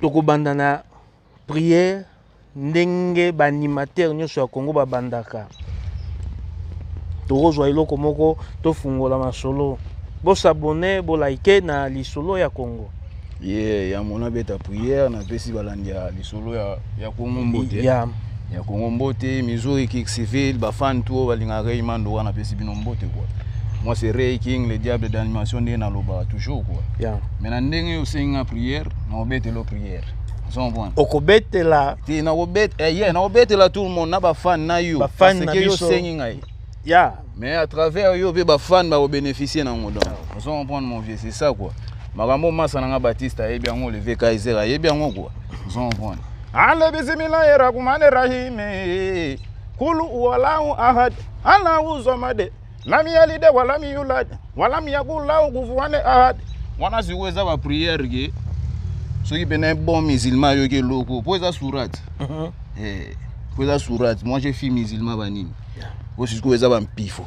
tokobanda na prière ndenge baanimateur nyonso ya Congo babandaka tokozwa eloko moko tofungola masolo bosabone bolike na lisolo ya Congo ya mona beta prière na pesi balandi ya lisolo ya Congo mbote ya Congo mbote Missouri Kick Civil bafan tout balinga Raymond wana pesi bino mbote quoi. Moi c'est Ray King le diable d'animation de na loba toujours quoi. Mais na ndenge osenga prière na obetelo prière. Son point. Okobetela ti na obet na obetela tout le monde na bafan na yo parce que yo sengi ngai. Mais à travers yo be bafan ba bénéficier na ngodon. Son point mon vieux c'est ça quoi. Magambo masa na Baptiste ayebi yango le Kaiser ayebi yango quoi. Son point. Ale bismillahir rahmanir rahim. Kulu wallahu ahad. Allahu samad. Lam yalid wa lam yulad wa lam yakul lahu kufuwan ahad. Wana siweza ba prière ge. Soki benen bon musulman yo ke loko. Poza surat. Poza surat. Moi j'ai fait musulman banini. Aussi kuweza ba mpifo.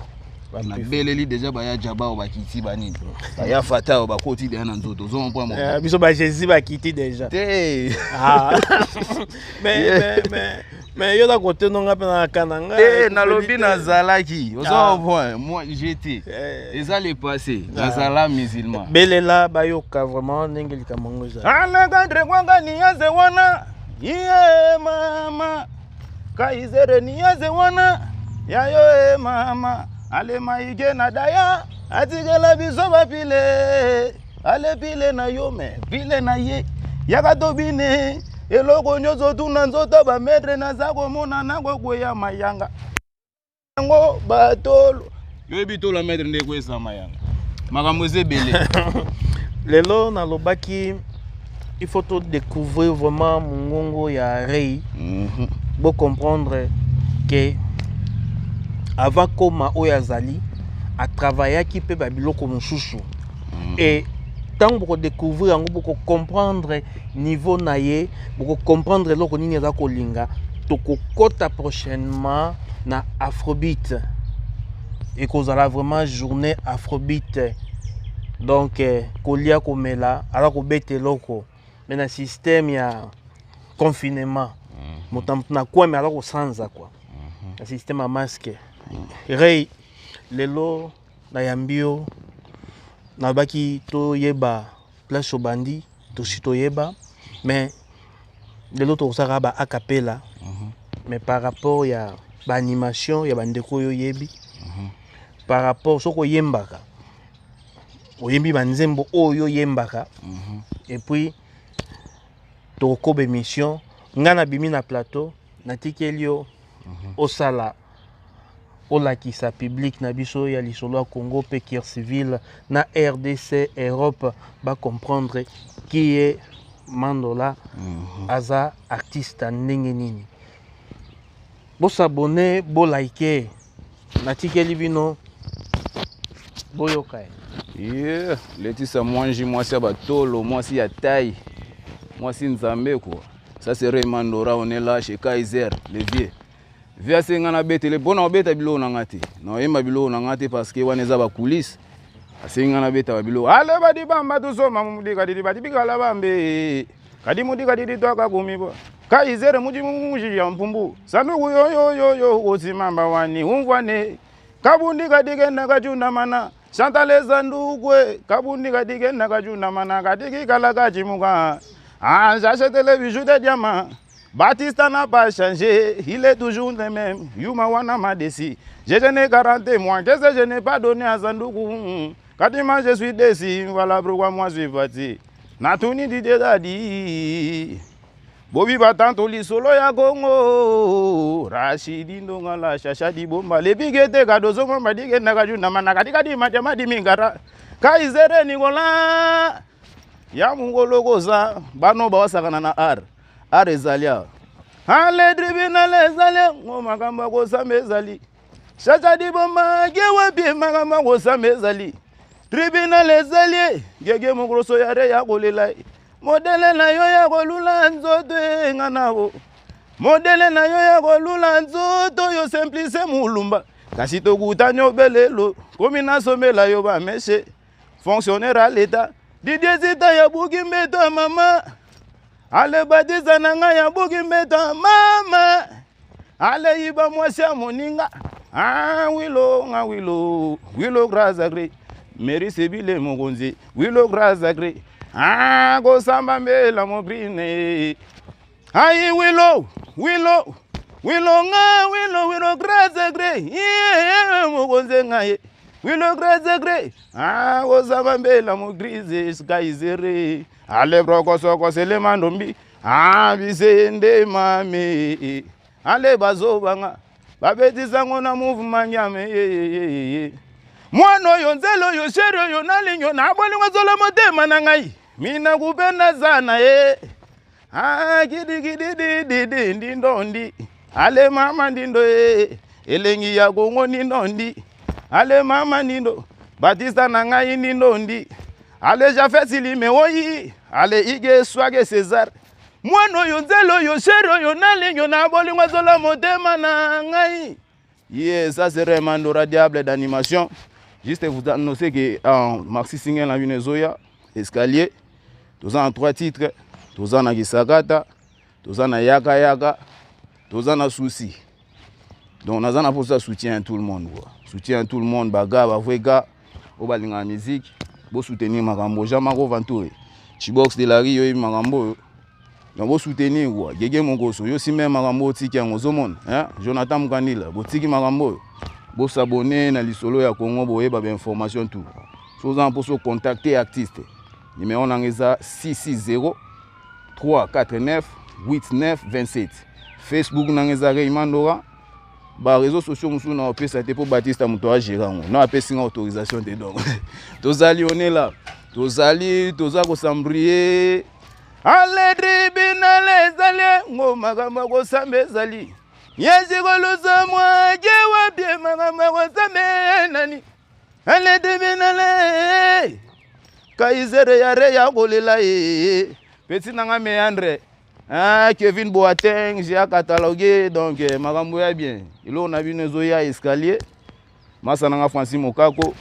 Na beleli déjà ba ya jaba o bakiti banini. Ba ya fata o bakoti de na nzoto. Zo mpo mo. Biso ba Jésus bakiti déjà. Mais yo da côté nonga pe na kananga. Na lobi na zalaki. Ozo point moi j'étais. Eza le passé. Na zala musulman. Belela ba yoka vraiment ndenge likamongo za. Ala kadre kwanga niaze wana. Iye mama. Kaizere niaze wana. Ya yo mama. Ale maige na daya. Atigela biso ba pile. Ale pile na yo me. Pile na ye. Yaka tobine. Eloko nyozo tuna nzoto ba medre na zako mona nango kweya mayanga. Ngo batolo. Yo bitolo medre nde kwesa mayanga. Makambo ezebele. Lelo na lobaki il faut tout découvrir vraiment mongongo ya Ray. Pour comprendre que avant koma oyazali a travailler qui peut babiloko mususu. Et tant pour découvrir pour comprendre niveau naie pour comprendre loko nini za kolinga tokokota prochainement na Afrobeat et kozala vraiment journée Afrobeat donc kolia komela ala ko bete loko mais na système ya confinement motam na quoi mais ala ko sanza quoi un système à masque Ray lelo na yambio na baki to yeba place obandi to sito yeba mais de l'autre ça ba a cappella mais par rapport ya ba animation ya bandeko yo yebi par rapport soko yembaka oyembi banzembo oyo yembaka et puis to ko be mission ngana bimi na plateau na tikelio osala olakisa public na biso ya lisolo ya Congo pe Kier Civil na RDC Europe ba comprendre qui est Mandola aza artiste ndenge nini bo s'abonner bo liker na tikeli bino boyoka Letisa mwanji mwasi batolo mwasi ya taille mwasi nzambe quoi ça c'est Raymond Dora on est là chez Kaiser le vieux via senga na betele bona obeta bilo na ngati na yemba bilo na ngati parce que waneza ba coulisses asenga na beta ba bilo ale badi bamba to soma mudika didi badi bigala bambe kadi mudika didi to akagumi bo Kaiser muji ya mpumbu sanduku yo osimamba wani umvane kabundi kadige na kajuna mana Chantal Zandukwe kabundi kadige na kajuna mana kadiki kala kajimuka j'achète les bijoux de diamant. Baptiste n'a pas changé, il est toujours le même. Yuma wana madesi. Je n'ai 40 mois, qu'est-ce que je n'ai pas donné à Zandoukou. Quand je suis déçu, voilà pourquoi moi je suis parti. Natuni dit dadi. Bobi batanto li solo ya Congo. Rashidi ndongala shashadi bomba. Le bigete kadozo mamba dige nakaju namana katika di majama di mingara. Kaizere Nicolas. Ya mungolo goza bano bawasakana na ar ezalia ale tribunal ezalia ngoma kamba goza mezali chacha di bomba gewe bi magamba goza mezali tribunal ezalie gege mukroso yare ya kolela modele na yo ya kolula nzoto nganawo modele na yo ya kolula nzoto yo simplice mulumba kasi to kutanyo belelo komina somela yo ba meshe fonctionnaire à l'état Didier Zita ya buki mbeto mama ale Batista na ngai ya buki mbeta mama ale iba mwasi ya moninga wilo nga wilo grâce gré meri sebile mokonzi wilo grâce gré kosamba mbela mogrine ai wilo nga wilo grâce gré mokonzi ngaye wilo grâce gré kosamba mbela mogrise skaizere ale brokosoko selema ndombi bisende mame ale bazobanga babetisa ngo na mouvement nyame mwana oyo nzelo oyo sheri oyo nalinyo nabolingo zola motema na ngai mina kupenda sana kidi ndindondi ale mama ndindo elengi ya Kongo ndindondi ale mama ndindo Batista na ngai ndindondi ale Jafet Silime oyi ale ige swage César mwana oyo nzelo oyo sheri oyo nalinyo nabolingo zola motema na ngai. Yeah, ça c'est Remandora Diable d'animation. Juste vous annoncer que Maxi Single a une Zoya, Escalier, tous en 3 titres, tous en Gisagata, tous en Yaka Yaka, tous en Souci. Donc on a pour ça soutien tout le monde. Soutien tout le monde, baga, bavega, au balinga musique, beau soutenir Marambo, Jamaro Ventoure, Chibox de la Rio Marambo. Donc vous soutenir quoi, Gege Mongoso, yo si même Marambo tiki en Ozomon, hein, Jonathan Mkanila, vous tiki Marambo, vous s'abonner na lisolo ya Congo, vous avez information tout. Vous en pour contacter artiste. Numéro nangeza 660 349 8927. Facebook nangeza Remandora. Ba réseaux sociaux musu na opesa te pour Batista Mutoa Girango. Na apesi nga autorisation te donc. Tozali on est là. Tozali ko sambrier. Ale tribina les alliés, ngo magama ko sambe zali. Yezi ko lusa mwa jewa bie magama ko sambe nani. Ale tribina le. Kaizere yare ya kolela Petit nanga meandre. Kevin Boateng, j'ai catalogué donc makambo ya bien. Ilo on a vu Zoya Escalier. Masa nanga Francis Mokako.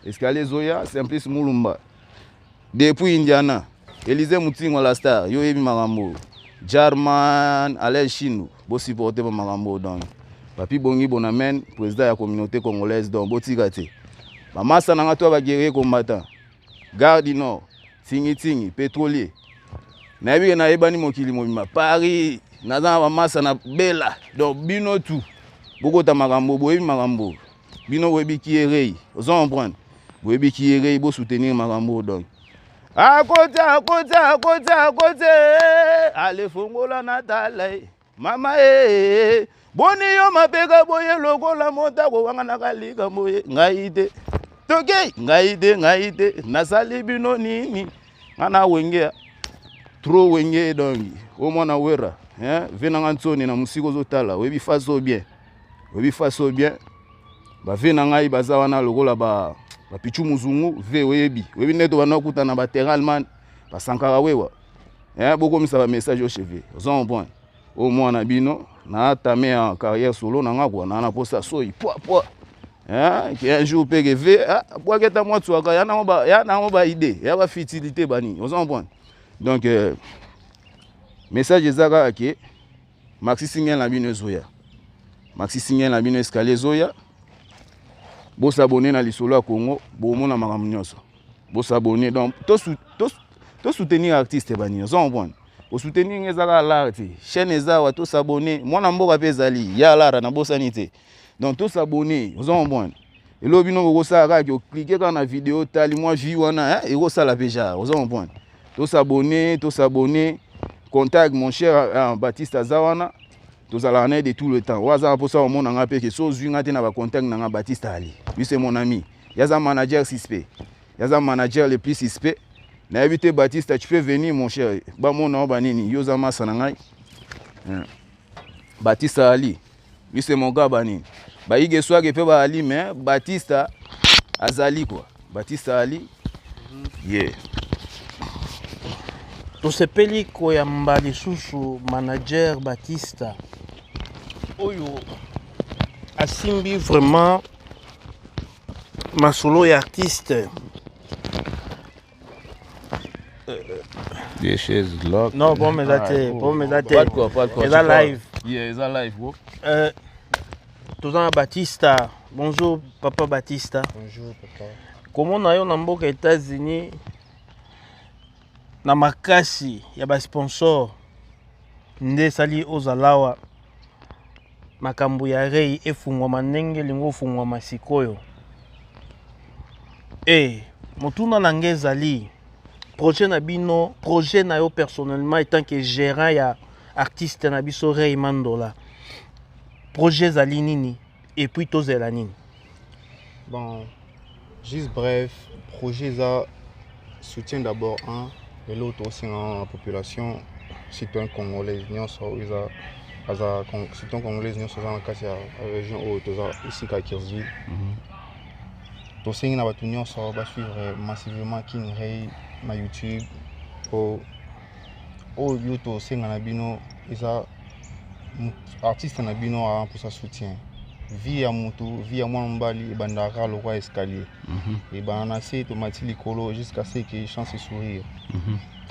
Escalier Zoya, Simplice Mulumba. Depuis Indiana. Élisée Moutingo la star, yo yebi makambo. Jarman, Alain Chinou, bo supporter ba makambo donc. Papi Bongi Bonamen, président de la communauté congolaise donc botikate. Ba masa nanga to ba guerrier combattant. Garde du Nord, Tingi pétrolier. Na yebi na yebani mokili mobima Paris, naza ba masa na bela donc bino tout. Boko ta makambo, bo yebi makambo. Bino webi ki erei, ozo comprendre. Bo yebi ki erei bo soutenir makambo donc. Akote ale fongola natala mama boni yo mapeka boye lokola mota ko wanga nakalika boye ngaide toke ngaide nasali bino nini ngana wenge trop wenge donc o mona wera vena ngantsoni na musiko zotala webi faso bien ba vena ngai bazawa na lokola ba Pichu Muzungu ve webi neto banakuta na bateralman basankara wewa boko misa ba message au cheve ozon point au mwana bino na tamé en carrière solo na ngakwa na posa soyi po qui un jour PGV boaketa mwa tswaka ya na ba idée ya ba futilité bani ozon point donc message ezaka ke Maxi Single na bino Zoya Maxi Single na bino Escalier Zoya. Bo s'abonner na lisolo ya Congo, bo mona makambo nyonso. Bo s'abonner donc to soutenir artiste bani, on bon. Bo soutenir ezaka l'art, chaîne ezawa to s'abonner, mwana mboka pezali, ya lara na bosanité. Donc to s'abonner, on bon. Et lobino ko sala ka cliquer quand na vidéo tali moi vi wana et ko sala déjà, on bon. To s'abonner, contact mon cher Baptiste Zawana. Tous à l'année de tout le temps. Waza pour ça au monde a que chose une na ba contact na Baptiste Ali. Lui c'est mon ami. Yaza manager suspect. Yaza manager le plus suspect. Na éviter Baptiste, tu peux venir mon cher. Ba mon nom banini yoza masa na ngai. Baptiste Ali. Lui c'est mon gars banini. Ba ige soa ke pe ba Ali mais Baptiste Azali quoi. Baptiste Ali. Yeah. Tosepeli koyamba lisusu manager Batista oyo asimbi vraiment masolo ya artiste Des chaises là. Non, bon, mais daté, bon, mais daté. Pas de quoi, pas de quoi. C'est la live. Yeah, c'est la live, bro. Tozana Batista. Bonjour, papa Batista. Bonjour, papa. Comment on a eu aux États-Unis, na makasi ya ba sponsor nde sali ozalawa makambo ya rei efungwa ndenge lingo fungwa masikoyo. Motuna nange ezali projet na bino, projet na yo personnellement étant que gérant ya artiste na biso Rei Mandola. Projet zali nini et puis tozela nini? Bon, juste bref, projet ça soutient d'abord et l'autre aussi la population citoyen congolais citoyen congolais dans la région haute ici à Kirzville. Tous ceux qui n'ont pas suivre massivement King Rei na YouTube pour YouTube ceux qui n'ont artiste na bino pour sa soutien. Via Moutou, via Mwambali, et Bandara, le roi escalier. Et Bananassé, Tomati Likolo, jusqu'à ce qu'il chance et sourire.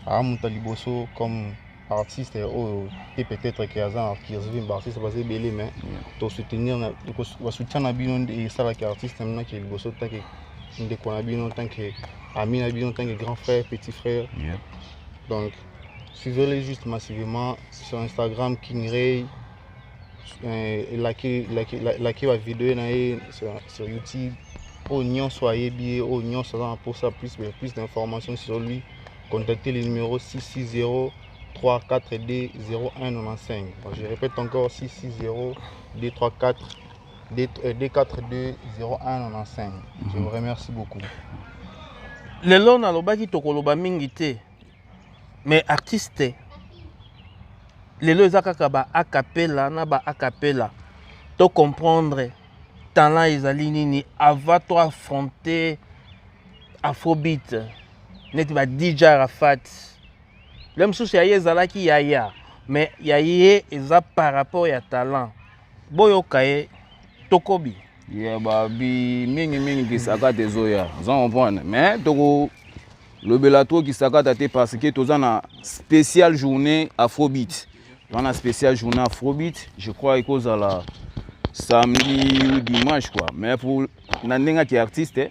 À Moutaliboso, comme artiste, et peut-être qu'il y a un artiste, ça va se belé, mais pour soutenir, pour soutenir Nabino et ça, l'artiste, maintenant qu'il y a le bosso, tant que Nabino, tant que ami Nabino, tant que grand frère, petit frère. Donc, suivez-les juste massivement sur Instagram, King Rei. Likez la vidéo sur YouTube. Oignon soyez bien, oignon pour ça plus d'informations sur lui. Contactez le numéro 660 342 0195. Je répète encore 660 234 242 0195. Je vous remercie beaucoup. Lelo na lobaki tokoloba mingi te. Mais artiste lelo ezaka ba acapella na ba acapella to comprendre talent ezali nini avant to affronter Afrobeat net ba DJ Arafat lem sous ya ezalaki yaya mais yaye eza par rapport ya talent boyo kaye tokobi yeah babi mingi kisaka tezoya on comprendre mais toko le belato kisaka tate parce que tozana spécial journée Afrobeat. On a spécial journée Afrobeat, je crois que c'est la samedi ou dimanche quoi. Mais pour Nandenga qui est artiste,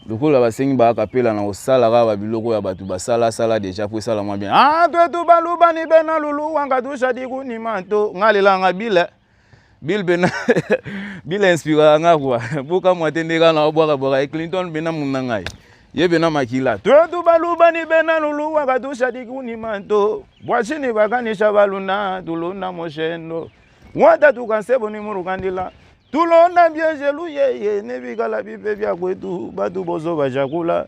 le coup là bas ba capella na osala ba biloko ya batu basala sala déjà pour ça la moins bien. Ah toi tu balu bani bena lulu wanga tu shadi kuni manto ngalela nga bil bena bil inspira nga quoi. Boka mwatendeka na obwaka Clinton bena munangai. Yebena makila tu baluba ni bena lulu wakatusha dikuni manto bwachini bakanisha baluna tulona moshendo wata tukansebo ni murukandila tulona byeje yeye nebikala bipe bya kwetu batu bozo bajakula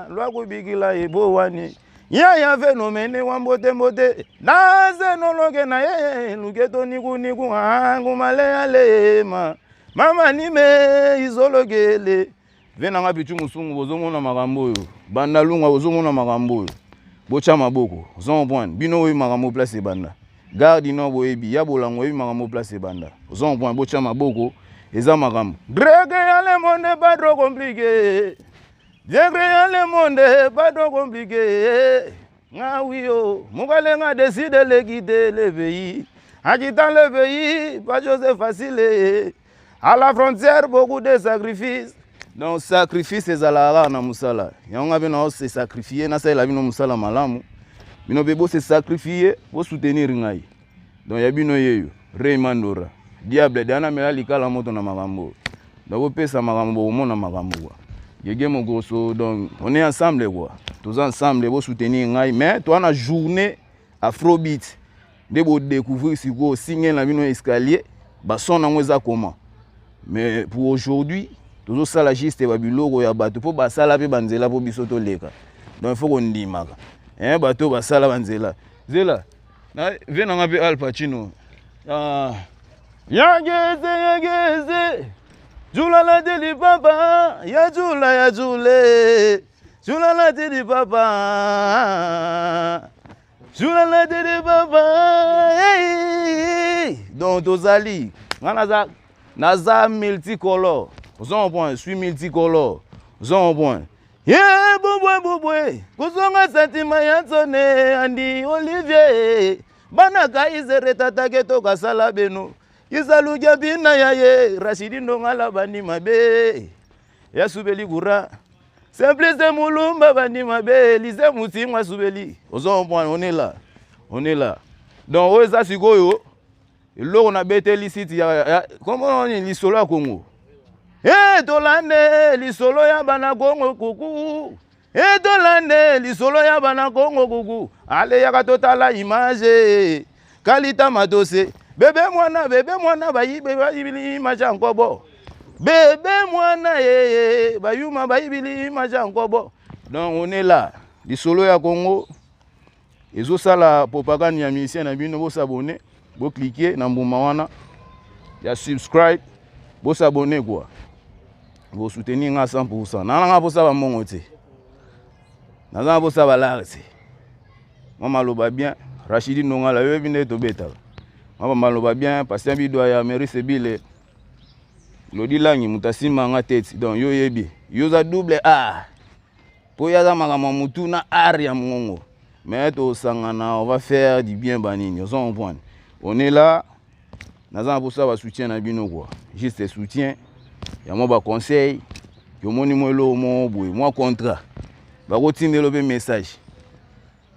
lwakubikila ebowani yaya fenomene wambote mbote naze nologe na yeye luketo niku hangu maleyalema mama nime izologele venanga bitu musungu bozomona makambo yo banda lunga bozomona makambo yo bocha maboko zon point bino oyi makambo place banda garde no boyebi ya bolango oyi makambo place banda zon point bocha maboko eza makambo grege ya le monde pas trop compliqué grege ya le monde pas trop compliqué nga wiyo mukalenga décide le quitter le pays agitant le pays pas chose facile. À la frontière, beaucoup de sacrifices. Donc, sacrifice, c'est à na musala. Yanga bino se sacrifier, na sa la bino musala malamu. Bino bebo se sacrifier pour soutenir ngai. Donc, ya bino yeyo, Rei Mandola. Diable, dana mela likala moto na magambo. Donc, vous pesa magambo, mona magambo. Yege mo grosso, donc, on est ensemble quoi. Tous ensemble, vous soutenir ngai. Mais, toi, na journée Afrobeat, de vous découvrir si vous signez la bino escalier, bah, son en weza comment. Mais pour aujourd'hui, tout ça la juste est babiloko ya bateau pour basala pe banzela pour bisoto leka. Donc il faut qu'on dise maka. Bateau basala banzela. Zela. Na vena ngapi Al Pacino. Yageze. Jula la deli papa, ya jule. Jula la deli papa. Jula la deli papa. Hey. Donc tozali. Ngana za Naza multicolore. Vous en point, je suis multicolore. zon point ye bubwe kusonga sentima ya tsone andi Olivier bana kaizere tatake toka sala beno kizaluja bina ya ye Rashidi ndongala bani mabe ya subeli gura simplice mulumba bani mabe lise mutimwa subeli zon point on est là donc oza sikoyo eloko na beteli site ya comment on li solo ya Congo tolande lisolo ya bana Congo kuku tolande lisolo ya bana Congo kuku ale ya totala image kalita matose bebe mwana bayibili image ankobo bebe mwana bayuma bayibili image ankobo donc on est là lisolo ya Congo ezo sala propagande ya musicien na bino bo s'abonner bo cliquer na mbuma wana ya subscribe bo s'abonner quoi. Vous soutenez à 100%. Nana pour ça va monter. Nana pour ça va l'arrêter. Maman loba bien. Rachidi nonga la yo bine to beta. Maman loba bien parce que bi doya mairie c'est bile. Lodi langi mutasima nga tete. Donc yo yebi. Yo za double A. Pour ya za makama mutu na art ya mongo. Mais to sangana on va faire du bien banini. On point. On est là. Nana pour ça va soutien na bino quoi. Juste soutien. Ya mo ba conseil yo moni mo lo mo boy mo contrat ba ko tindelo be message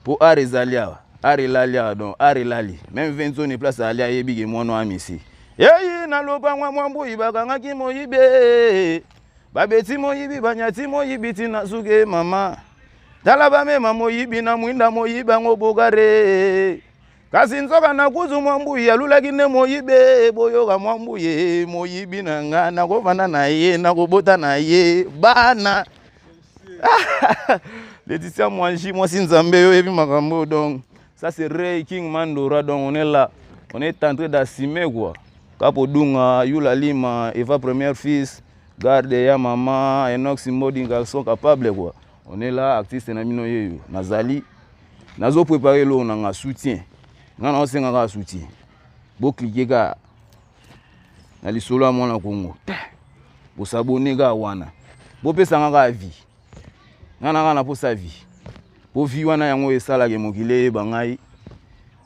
pour arezalia arelalia donc arelali même 20 zones place alia yebige mo no amisi yeyi na loba mwa mwambu ibaka ki mo yibe babeti mo yibi banyati mo yibiti na suge mama talaba me mamo yibi na mwinda mo yiba ngobogare kasi nzoka na kuzu mwambu ya lulaki ne moyibe boyoka mwambu ye moyibi na nga na kovana na ye na kobota na ye bana Laetitia Mwanji moi sinzambe yo ebi makambo donc ça c'est Ray King Mandora donc on est là on est en train d'assumer quoi Kapo Dunga Yula Lima Eva Premier Fils garde ya maman Enox Modi garçon capable quoi on est là artiste na mino yeyo nazali nazo préparer lo na nga soutien ngana osenga ka soutien bo cliquer ka na lisolo ya mwana Congo bo s'abonner ka wana bo pesa nga vie ngana na po sa vie bo vie wana yango esala ke mokile bangai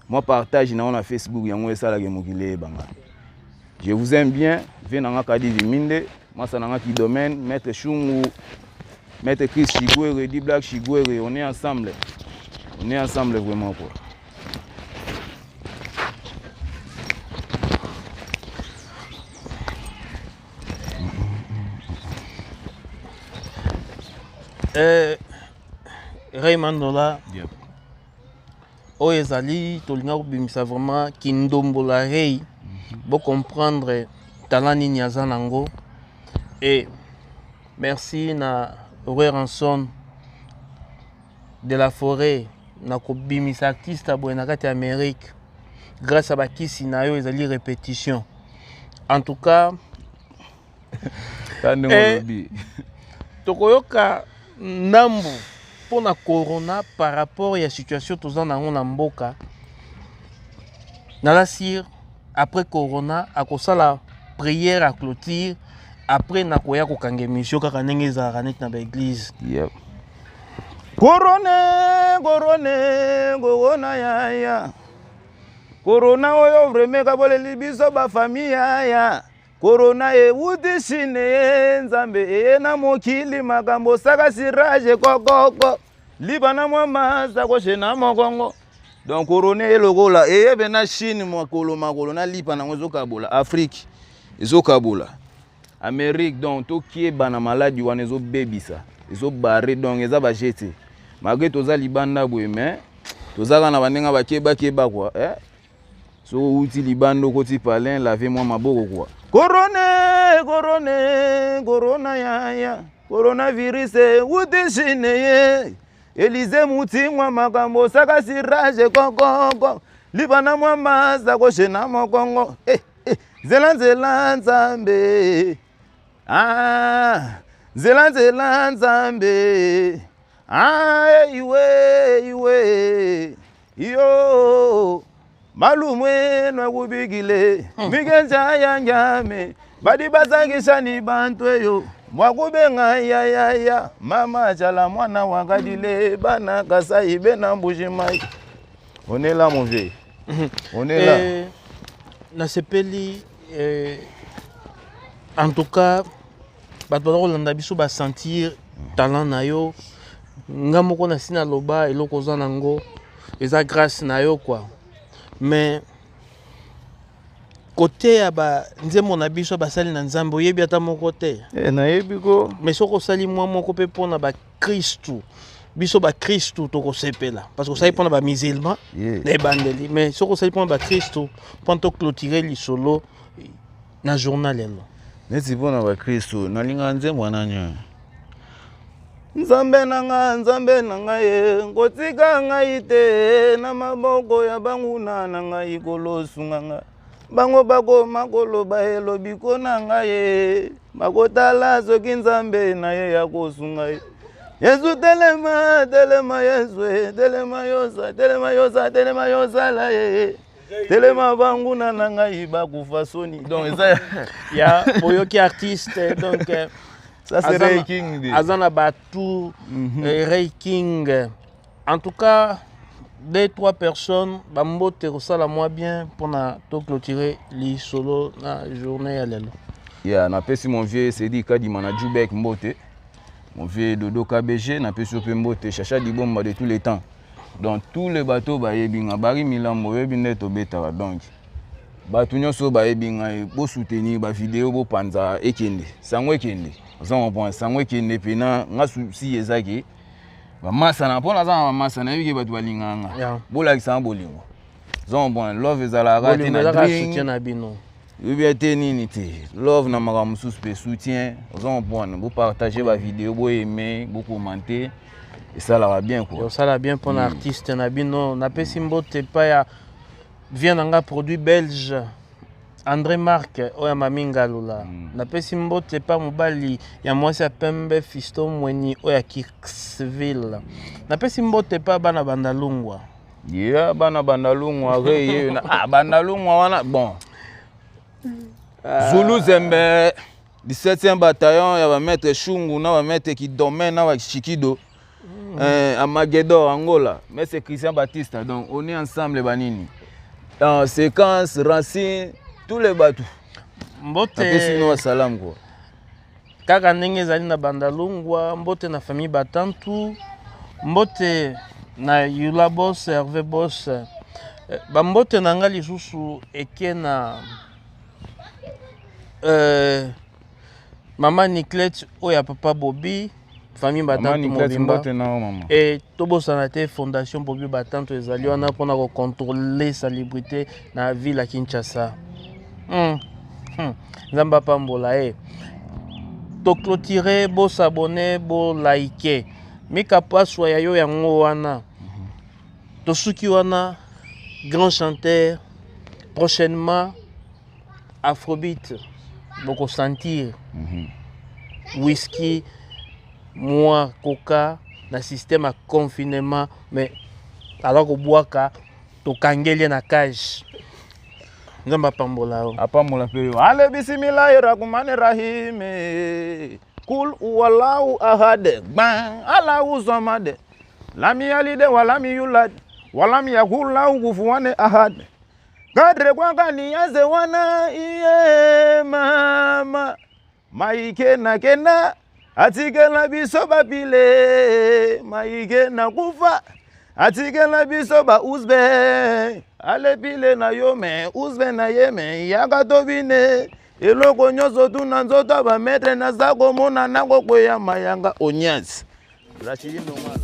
moi partage na Facebook yango esala ke mokile bangai je vous aime bien venez nga kadi minde moi ça nga ki domaine maître Chungu maître Chris Chigwere di Black Chigwere on est ensemble vraiment quoi. Raymond Dola Oyezali tolinga kubimisa vraiment kindombola Ray pour comprendre talent nini azanango et merci na Ranson de la forêt na kubimisa artiste abona kati Amérique grâce à bakisi na yo ezali répétition en tout cas tokoyoka nambu pour la corona par rapport à la situation tous en na mboka nalasir après corona à cause la prière à clôture après na koya ko kange mission kaka ndenge za ranet na l'église corona ya corona oyo vraiment ka boleli biso ba famille ya corona ewuti shine nzambe na mokili makambo saka sirage kokoko libana mwama sako shena mokongo donc corona elokola ebe na Chine makolo na lipa na ngozo kabola Afrique ezo kabola Amérique donc to kie bana maladi wana ezo bebisa ezo barre donc eza ba jeté malgré toza libanda boye mais tozaka na bandenga bakeba quoi so uti libando koti palin laver moi maboko quoi corona ya coronavirus uti Chine ye Elize mutingwa makambo saka sirage kokoko libana mwamba sako shena mokongo zela nzambe zela nzambe iwe yo malumwe no kubigile migenja ya nyame badi bazangisha ni bantu yo Mwakubenga ya mama chala mwana wakadile bana kasai bena mbujimai. On est là mon vieux. On est là. Na sepeli en tout cas bato balanda biso ba sentir talent na yo ngamoko na sina loba eloko za nango eza grâce na yo quoi. Mais côté ya ba nzembo na biso basali na nzambe oyebi ata moko te. Nayebi ko. Mais soko sali mwa moko pe pona ba Kristu. Biso ba Kristu toko sepela parce que ça pona ba musulman na bandeli mais soko sali pona ba Kristu pour clôturer li solo na journal elo. Neti pona ba Kristu nalinga nzembo nanya. Nzambe nanga ye ngotika ngai te na maboko ya banguna nanga ikolosunga nga. Bango bako makolo bahelo biko nanga ye makotala soki nzambe na ye ya kosunga ye. Yesu telema Yesu telema yosa la ye telema banguna nanga ibakufa soni. Donc ça ya boyoki artiste donc ça c'est Ray King. Azana Batu, Ray King. En tout cas, 2-3 personnes, Bambote resala moi bien pour na to clôturer li solo na journée à l'élo. Yeah, na pesi mon vieux Sedi Kadi Manajubek Mbote. Mon vieux Dodo KBG na pesi ope Mbote chacha di bomba de tous les temps. Donc tous les bateaux ba yebinga bari milambo yebinde to beta donc. Bato nyonso ba yebinga bo soutenir ba vidéo bo panza ekende. Sango ekende. Zon bon sango ekende pena nga souci ezaki. Ba massa na pona za massa na yiki bato balinganga. Bola kisa bolingo. Zon bon love ezala rate na soutien na bino. Ubiate nini te. Love na makamu suspe soutien. Zon bon bo partager ba vidéo bo aimer, bo commenter. Et ça va bien quoi. Ça va bien pour l'artiste na bino. Na pesi mbote pa ya vient nanga produit belge. André Marc oya maminga lula. Na pesi mbote pa mobali ya mwasi ya pembe Fisto Mweni oya Kirksville. Na pesi mbote pa bana bandalungwa. Yeah, bana bandalungwa reye na bandalungwa wana bon. Zulu Zembe 17e bataillon ya ba maître Shungu na ba maître qui domaine na ba Chikido. Amagedo Angola, mais c'est Christian Baptiste donc on est ensemble banini. En séquence Racine tous les bateaux. Mbote sinon salam quoi. Kaka ndenge ezali na bandalungwa, mbote na famille Batantu, mbote na Yula Boss, Hervé Boss. Ba mbote na nga lisusu eke na Mama Niclette oya papa Bobby, famille Batantu Mobimba. Et Tobo Sanate Fondation Bobby Batantu ezali wana pona ko contrôler sa liberté na ville à Kinshasa. Nzamba pambola to clôturer, bo s'abonner, bo liker. Mika paswa ya yo yango wana. To suki wana grand chanteur prochainement Afrobeat. Boko sentir whisky, moi coca na système à confinement mais alors ko boaka to kangeli na cage. Nzamba pambola o. Apambola pe yo. Ale bismillahirrahmanirrahim. Kul wallahu ahad. Ban Allahu samad. Lam yalid wa lam yulad wa lam yakul lahu kufuwan ahad. Kadre kwa kanianze wana iye mama. Maike na kena atike na biso babile. Maike na kufa atike na biso ba uzbe. Ale bile na yome uzbe na yeme yaga tobine eloko nyoso tuna nzoto ba metre na zako mona nako kwe ya mayanga onyasi. Rachidi ndo mala.